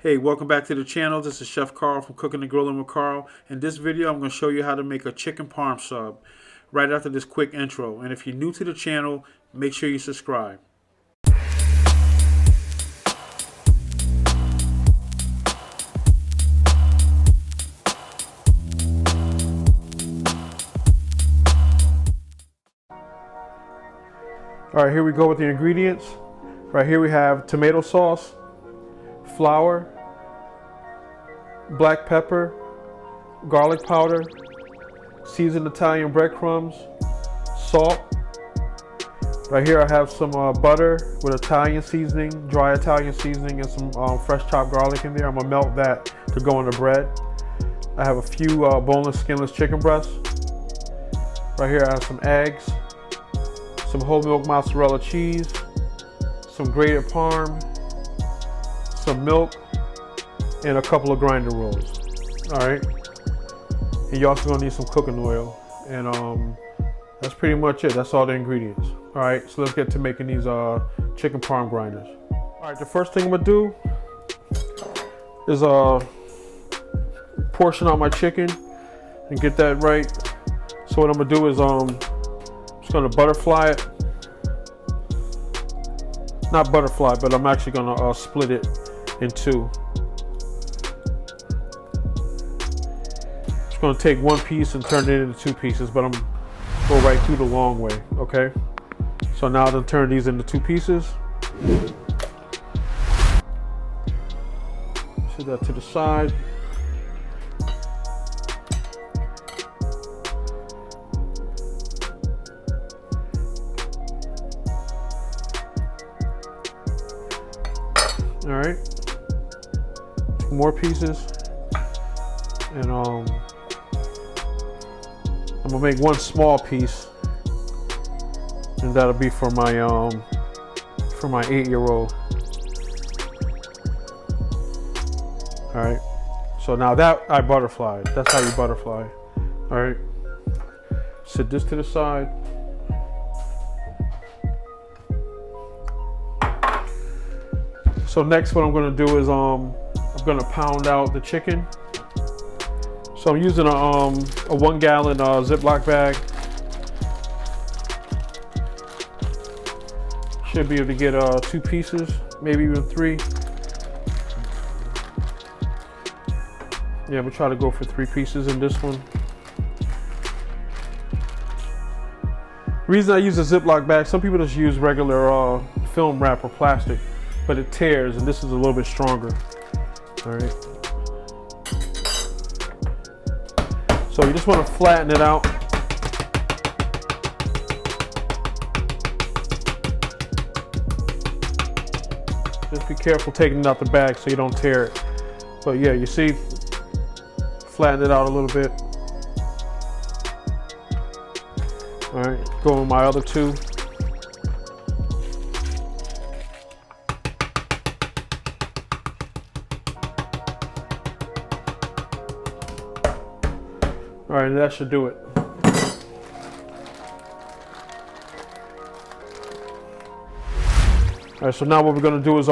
Hey, welcome back to the channel. This is Chef Carl from Cooking and Grilling with Carl. In this video, I'm going to show you how to make a chicken parm sub right after this quick intro. And if you're new to the channel, make sure you subscribe. All right, here we go with the ingredients. Right here we have tomato sauce, flour, black pepper, garlic powder, seasoned Italian breadcrumbs, salt. Right here I have some butter with Italian seasoning, dry Italian seasoning, and some fresh chopped garlic in there. I'm gonna melt that to go on the bread. I have a few boneless, skinless chicken breasts. Right here I have some eggs, some whole milk mozzarella cheese, some grated parm, some milk, and a couple of grinder rolls. All right, and you're also gonna need some cooking oil, and that's pretty much it. That's all the ingredients. All right, so let's get to making these chicken parm grinders. All right, the first thing I'm gonna do is portion out my chicken and get that right. So what I'm gonna do is just gonna butterfly it. Not butterfly, but I'm actually gonna split it in two. Just gonna take one piece and turn it into two pieces, but I'm go right through the long way, okay? So now I'm gonna turn these into two pieces. Set that to the side. All right, two more pieces, and I'm gonna make one small piece, and that'll be for my 8-year-old. All right, so now that I butterflied. That's how you butterfly. All right, set this to the side. So next what I'm gonna do is I'm gonna pound out the chicken. So I'm using a 1 gallon Ziploc bag. Should be able to get 2 pieces, maybe even 3. Yeah, I'm gonna try to go for 3 pieces in this one. The reason I use a Ziploc bag, some people just use regular film wrap or plastic, but it tears, and this is a little bit stronger. All right. So you just want to flatten it out. Just be careful taking it out the bag so you don't tear it. But yeah, you see, flatten it out a little bit. All right, go with my other 2. All right, that should do it. All right, so now what we're gonna do is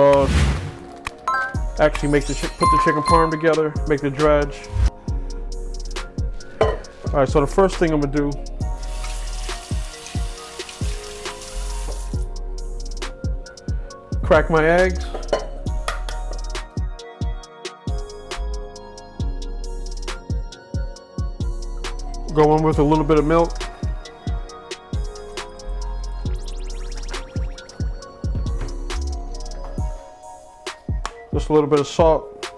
actually put the chicken parm together, make the dredge. All right, so the first thing I'm gonna do crack my eggs. Go in with a little bit of milk. Just a little bit of salt.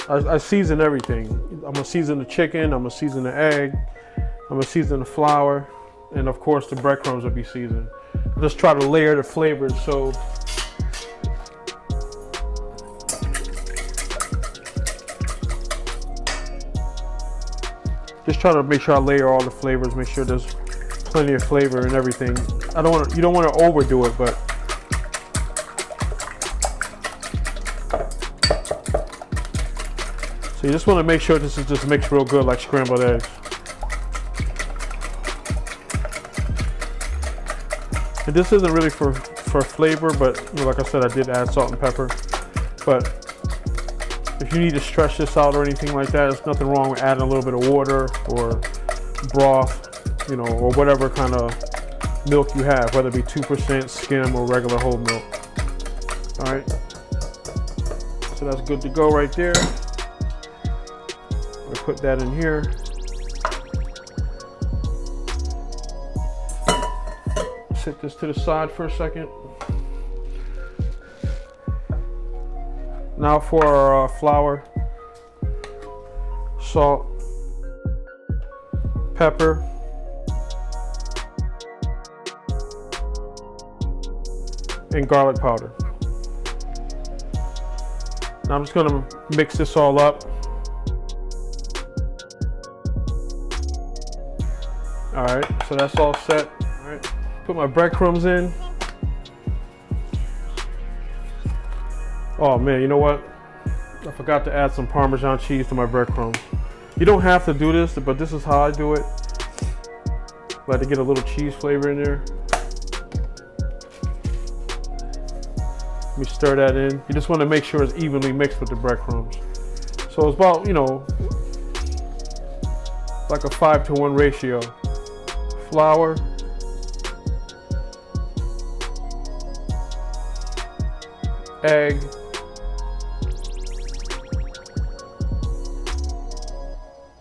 I season everything. I'm gonna season the chicken, I'm gonna season the egg, I'm gonna season the flour, and of course the breadcrumbs will be seasoned. Just try to layer the flavors so just try to make sure I layer all the flavors, make sure there's plenty of flavor and everything. You don't want to overdo it, but so you just want to make sure this is just mixed real good like scrambled eggs. And this isn't really for flavor, but you know, like I said, I did add salt and pepper. But If you need to stretch this out or anything like that, there's nothing wrong with adding a little bit of water or broth, you know, or whatever kind of milk you have, whether it be 2% skim or regular whole milk. All right, so that's good to go right there. I'll put that in here. Set this to the side for a second. Now for our flour, salt, pepper, and garlic powder. Now I'm just gonna mix this all up. All right, so that's all set. All right, put my breadcrumbs in. Oh man, you know what? I forgot to add some Parmesan cheese to my breadcrumbs. You don't have to do this, but this is how I do it. Like to get a little cheese flavor in there. Let me stir that in. You just want to make sure it's evenly mixed with the breadcrumbs. So it's about, you know, like a 5-to-1 ratio. Flour, egg,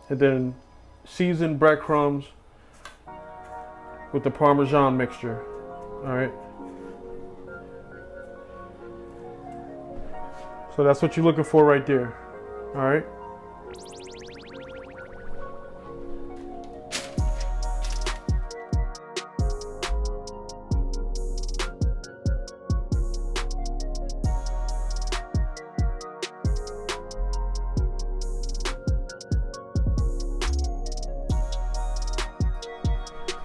and then seasoned breadcrumbs with the Parmesan mixture. All right. So that's what you're looking for right there. All right.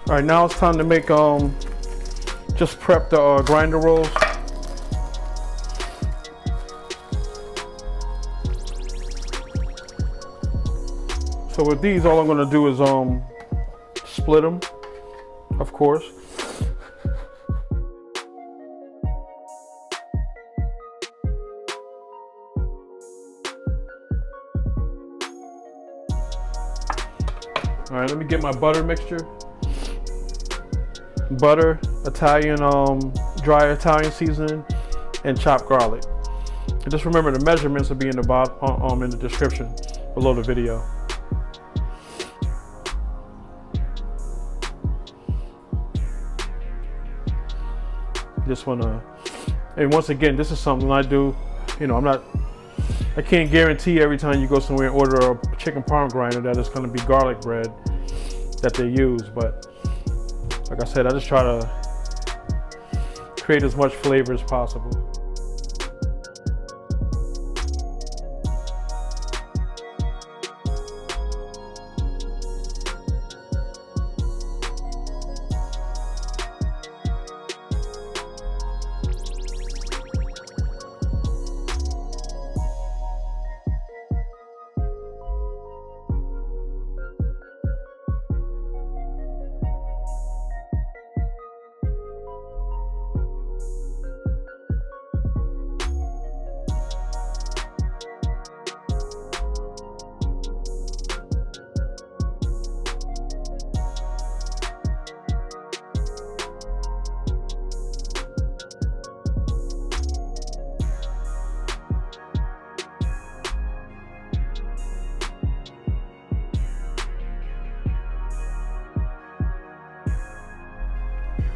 All right, now it's time to make, just prep the grinder rolls. So with these, all I'm gonna do is split them, of course. All right, let me get my butter mixture. Butter, Italian, dry Italian seasoning, and chopped garlic. And just remember the measurements will be in the bottom, in the description below the video. Just wanna, and once again, this is something I do. You know, I can't guarantee every time you go somewhere and order a chicken parm grinder that it's gonna be garlic bread that they use, but like I said, I just try to create as much flavor as possible.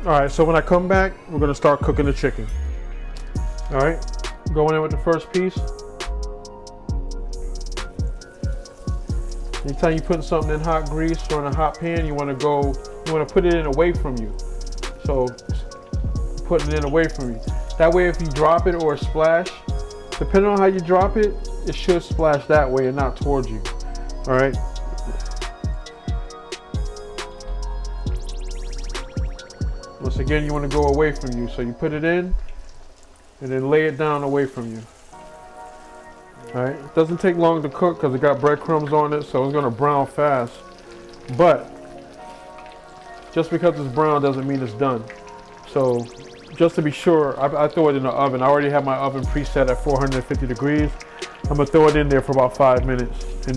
All right, so when I come back, we're gonna start cooking the chicken. All right, going in with the first piece. Anytime you're putting something in hot grease or in a hot pan, you wanna put it in away from you. So putting it in away from you. That way if you drop it or splash, depending on how you drop it, it should splash that way and not towards you. All right. Once again, you want to go away from you. So you put it in and then lay it down away from you. All right, it doesn't take long to cook because it got breadcrumbs on it, so it's gonna brown fast. But just because it's brown doesn't mean it's done. So just to be sure, I throw it in the oven. I already have my oven preset at 450 degrees. I'm gonna throw it in there for about 5 minutes, and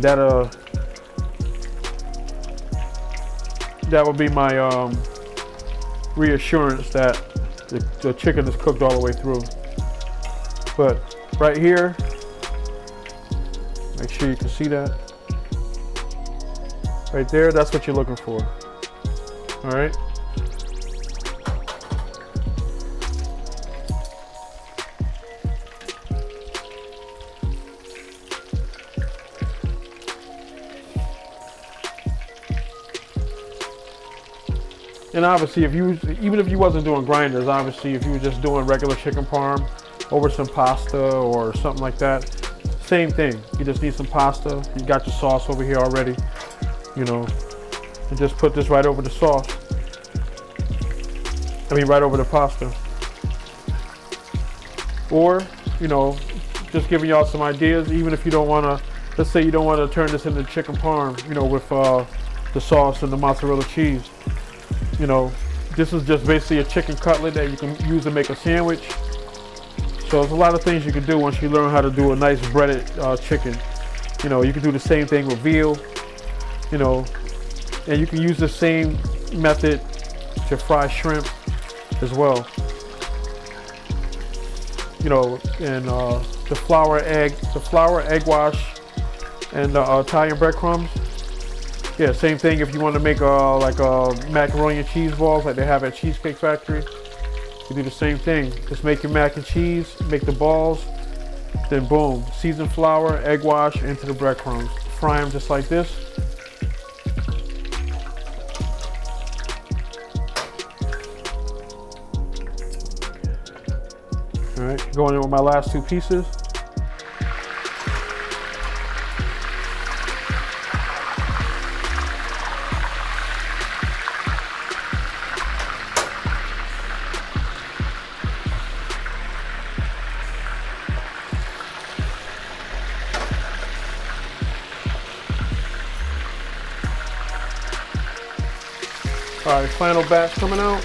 that would be my reassurance that the chicken is cooked all the way through. But right here, make sure you can see that. Right there, that's what you're looking for. All right. And obviously, even if you wasn't doing grinders, obviously, if you were just doing regular chicken parm over some pasta or something like that, same thing. You just need some pasta. You got your sauce over here already, you know, and just put this right over the sauce. Right over the pasta. Or, you know, just giving y'all some ideas. Even if you don't want to, let's say you don't want to turn this into chicken parm, you know, with the sauce and the mozzarella cheese. You know, this is just basically a chicken cutlet that you can use to make a sandwich. So there's a lot of things you can do once you learn how to do a nice breaded chicken. You know, you can do the same thing with veal, you know, and you can use the same method to fry shrimp as well. You know, and the flour, egg wash, and Italian breadcrumbs. Yeah, same thing if you want to make like macaroni and cheese balls like they have at Cheesecake Factory. You do the same thing. Just make your mac and cheese, make the balls, then boom, seasoned flour, egg wash into the breadcrumbs. Fry them just like this. All right, going in with my last 2 pieces. All right, final batch coming out.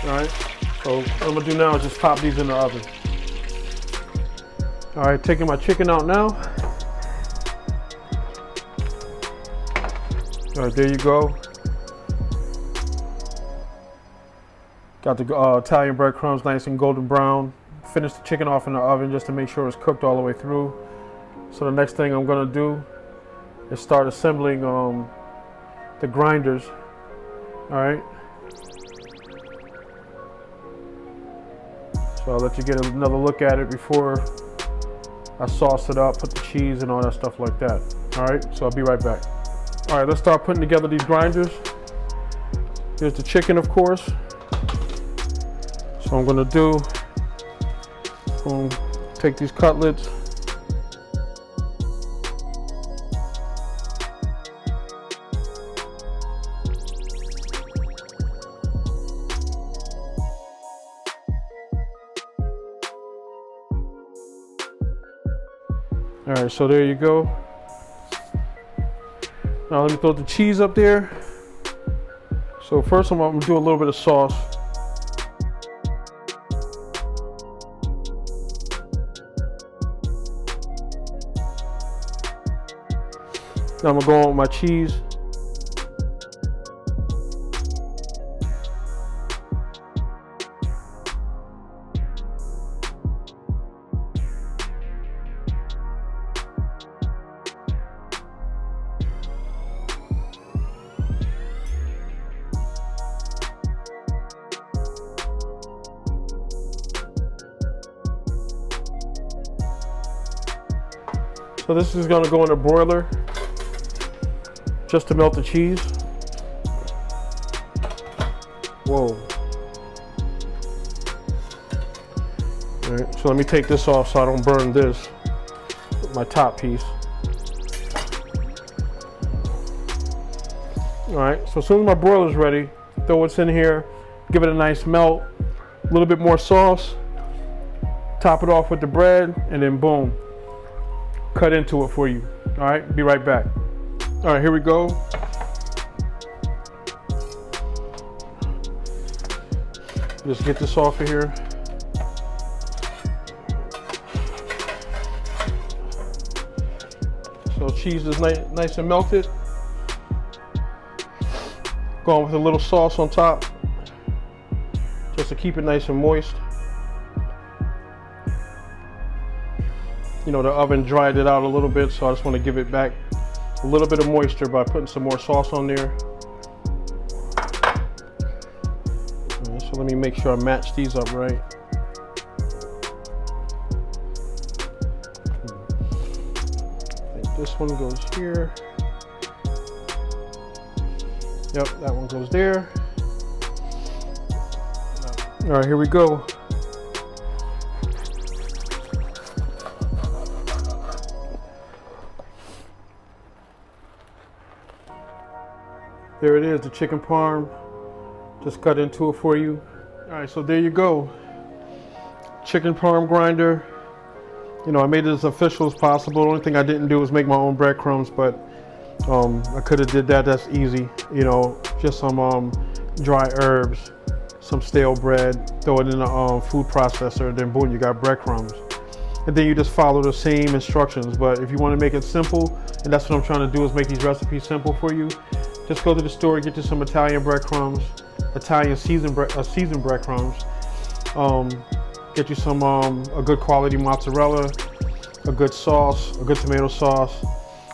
All right, so what I'm gonna do now is just pop these in the oven. All right, taking my chicken out now. All right, there you go. Got the Italian breadcrumbs nice and golden brown. Finish the chicken off in the oven just to make sure it's cooked all the way through. So the next thing I'm gonna do is start assembling the grinders. All right. So I'll let you get another look at it before I sauce it up, put the cheese and all that stuff like that. All right, so I'll be right back. All right, let's start putting together these grinders. Here's the chicken, of course. So I'm gonna do, take these cutlets. All right, so there you go. Now let me throw the cheese up there. So first I'm gonna do a little bit of sauce. Now I'm gonna go on with my cheese. So this is gonna go in a broiler just to melt the cheese. Whoa. All right, so let me take this off so I don't burn this with my top piece. All right, so as soon as my broiler's ready, throw what's in here, give it a nice melt, a little bit more sauce, top it off with the bread, and then boom, cut into it for you. All right, be right back. All right, here we go. Just get this off of here. So cheese is nice and melted. Going with a little sauce on top, just to keep it nice and moist. You know, the oven dried it out a little bit, so I just want to give it back a little bit of moisture by putting some more sauce on there. Right, so let me make sure I match these up right. I think this one goes here. Yep, that one goes there. All right, here we go. There it is, the chicken parm. Just cut into it for you. All right, so there you go. Chicken parm grinder. You know, I made it as official as possible. The only thing I didn't do was make my own breadcrumbs, but I could have did that. That's easy. You know, just some dry herbs, some stale bread, throw it in a food processor, then boom, you got breadcrumbs. And then you just follow the same instructions. But if you want to make it simple, and that's what I'm trying to do, is make these recipes simple for you, just go to the store, get you some Italian breadcrumbs, Italian seasoned breadcrumbs. Get you some a good quality mozzarella, a good sauce, a good tomato sauce,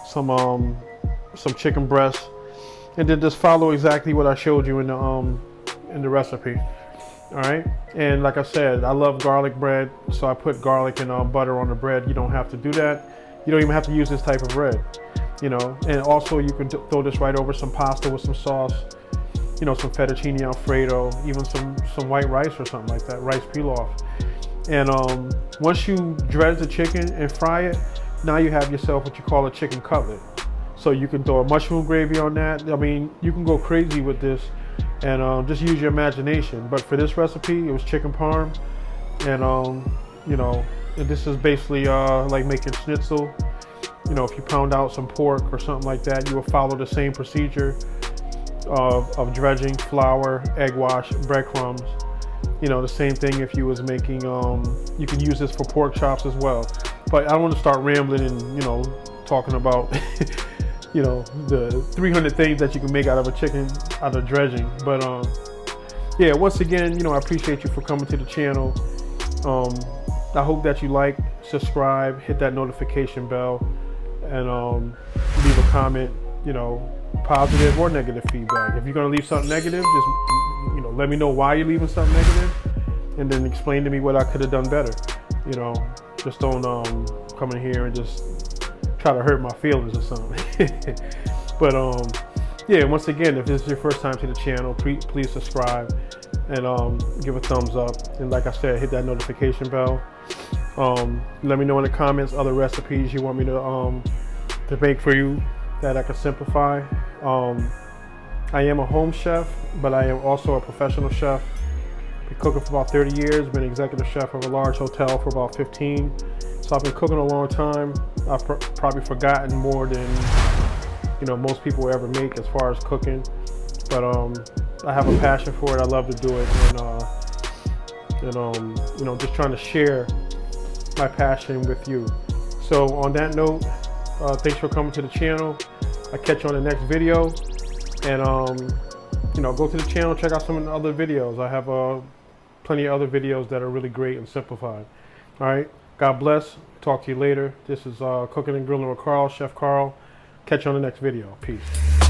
some chicken breast, and then just follow exactly what I showed you in the recipe. All right, and like I said, I love garlic bread, so I put garlic and butter on the bread. You don't have to do that. You don't even have to use this type of bread, you know. And also you can throw this right over some pasta with some sauce, you know, some fettuccine alfredo, even some white rice or something like that, rice pilaf. And once you dredge the chicken and fry it, now you have yourself what you call a chicken cutlet. So you can throw a mushroom gravy on that. I mean, you can go crazy with this and just use your imagination. But for this recipe, it was chicken parm. And you know, and this is basically like making schnitzel. You know, if you pound out some pork or something like that, you will follow the same procedure of dredging, flour, egg wash, breadcrumbs. You know, the same thing if you was making, you can use this for pork chops as well. But I don't want to start rambling and, you know, talking about, you know, the 300 things that you can make out of a chicken, out of dredging. But yeah, once again, you know, I appreciate you for coming to the channel. I hope that you like, subscribe, hit that notification bell, and leave a comment, you know, positive or negative feedback. If you're going to leave something negative, just, you know, let me know why you're leaving something negative, and then explain to me what I could have done better. You know, just don't come in here and just try to hurt my feelings or something. But yeah, once again, if this is your first time to the channel, please subscribe and give a thumbs up, and like I said, hit that notification bell. Let me know in the comments other recipes you want me to make for you that I can simplify. I am a home chef, but I am also a professional chef. Been cooking for about 30 years, been executive chef of a large hotel for about 15. So I've been cooking a long time. I've probably forgotten more than, you know, most people will ever make as far as cooking. But I have a passion for it. I love to do it, and you know, just trying to share my passion with you. So on that note, thanks for coming to the channel. I'll catch you on the next video. And you know, go to the channel, check out some of the other videos. I have plenty of other videos that are really great and simplified. All right, God bless. Talk to you later. This is Cooking and Grilling with Carl, Chef Carl. Catch you on the next video. Peace.